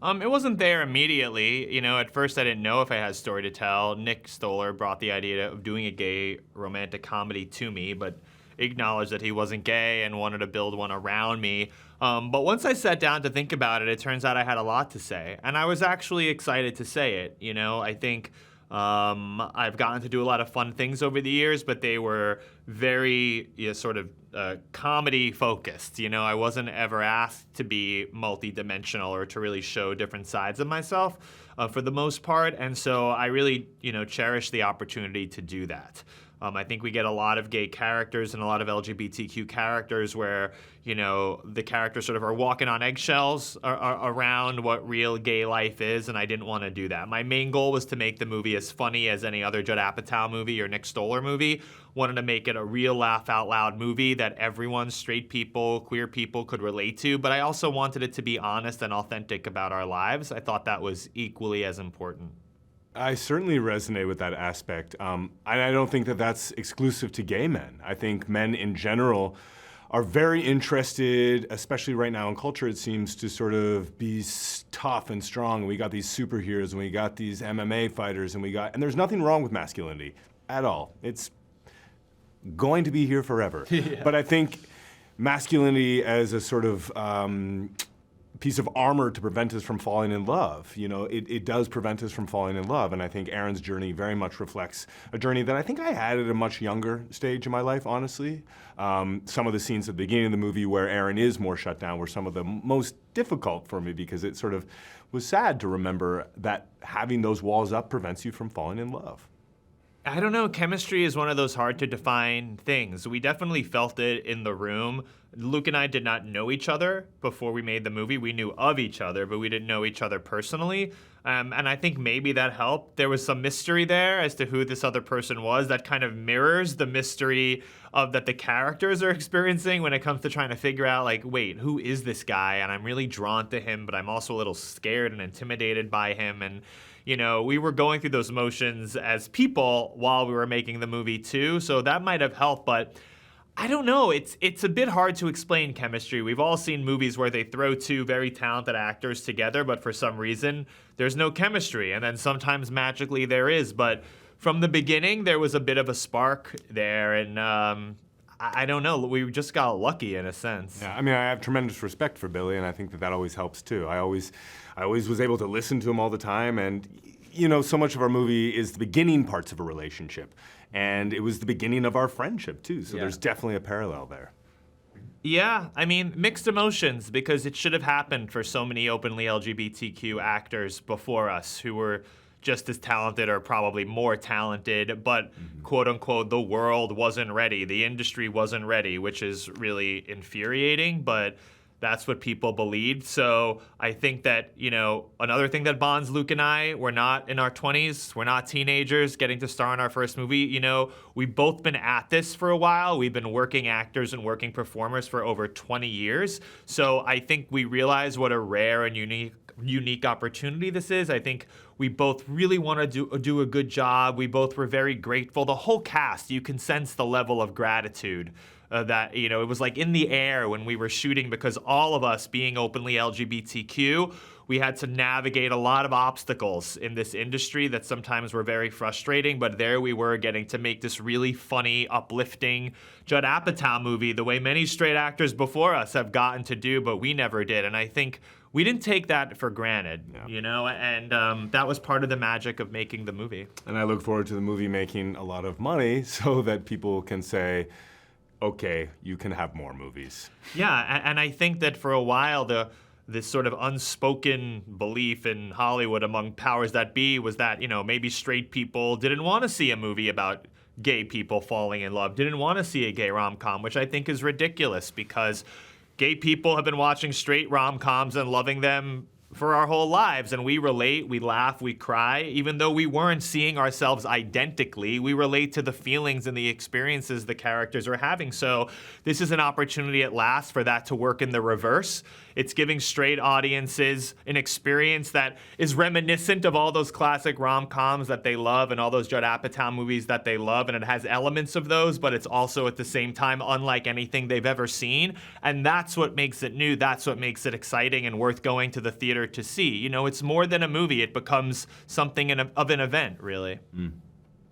It wasn't there immediately. At first I didn't know if I had a story to tell. Nick Stoller brought the idea of doing a gay romantic comedy to me, but acknowledged that he wasn't gay and wanted to build one around me. But once I sat down to think about it, it turns out I had a lot to say. And I was actually excited to say it. I think I've gotten to do a lot of fun things over the years, but they were very sort of comedy focused. I wasn't ever asked to be multidimensional or to really show different sides of myself for the most part. And so I really, cherish the opportunity to do that. I think we get a lot of gay characters and a lot of LGBTQ characters where, the characters sort of are walking on eggshells around what real gay life is, and I didn't want to do that. My main goal was to make the movie as funny as any other Judd Apatow movie or Nick Stoller movie. Wanted to make it a real laugh-out-loud movie that everyone, straight people, queer people, could relate to, but I also wanted it to be honest and authentic about our lives. I thought that was equally as important. I certainly resonate with that aspect. And I don't think that that's exclusive to gay men. I think men in general are very interested, especially right now in culture, it seems, to sort of be tough and strong. We got these superheroes, and we got these MMA fighters, and there's nothing wrong with masculinity at all. It's going to be here forever. Yeah. But I think masculinity as a sort of piece of armor to prevent us from falling in love. It does prevent us from falling in love, and I think Aaron's journey very much reflects a journey that I think I had at a much younger stage in my life, honestly. Some of the scenes at the beginning of the movie where Aaron is more shut down were some of the most difficult for me because it sort of was sad to remember that having those walls up prevents you from falling in love. I don't know, chemistry is one of those hard to define things. We definitely felt it in the room. Luke and I did not know each other before we made the movie. We knew of each other, but we didn't know each other personally. And I think maybe that helped. There was some mystery there as to who this other person was that kind of mirrors the mystery that the characters are experiencing when it comes to trying to figure out, like, wait, who is this guy? And I'm really drawn to him, but I'm also a little scared and intimidated by him. And we were going through those motions as people while we were making the movie too, so that might have helped, but I don't know. It's a bit hard to explain chemistry. We've all seen movies where they throw two very talented actors together, but for some reason, there's no chemistry, and then sometimes magically there is, but from the beginning, there was a bit of a spark there, and I don't know. We just got lucky in a sense. Yeah, I mean, I have tremendous respect for Billy, and I think that always helps too. I always was able to listen to him all the time, and so much of our movie is the beginning parts of a relationship, and it was the beginning of our friendship too. So There's definitely a parallel there. Yeah, I mean, mixed emotions, because it should have happened for so many openly LGBTQ actors before us who were just as talented or probably more talented, but quote unquote, the world wasn't ready. The industry wasn't ready, which is really infuriating, but that's what people believed. So I think that, another thing that bonds Luke and I, we're not in our 20s, we're not teenagers getting to star in our first movie. We've both been at this for a while. We've been working actors and working performers for over 20 years. So I think we realize what a rare and unique opportunity this is. I think we both really want to do a good job. We both were very grateful. The whole cast, you can sense the level of gratitude that, it was like in the air when we were shooting, because all of us being openly LGBTQ, we had to navigate a lot of obstacles in this industry that sometimes were very frustrating, but there we were getting to make this really funny, uplifting Judd Apatow movie the way many straight actors before us have gotten to do, but we never did. And I think we didn't take that for granted, and that was part of the magic of making the movie. And I look forward to the movie making a lot of money so that people can say, okay, you can have more movies. Yeah, and I think that for a while, this sort of unspoken belief in Hollywood among powers that be was that, maybe straight people didn't want to see a movie about gay people falling in love, didn't want to see a gay rom-com, which I think is ridiculous, because gay people have been watching straight rom-coms and loving them for our whole lives, and we relate, we laugh, we cry. Even though we weren't seeing ourselves identically, we relate to the feelings and the experiences the characters are having. So this is an opportunity at last for that to work in the reverse. It's giving straight audiences an experience that is reminiscent of all those classic rom-coms that they love and all those Judd Apatow movies that they love, and it has elements of those, but it's also at the same time unlike anything they've ever seen. And that's what makes it new. That's what makes it exciting and worth going to the theater theater to see. You know, it's more than a movie. It becomes something of an event, really.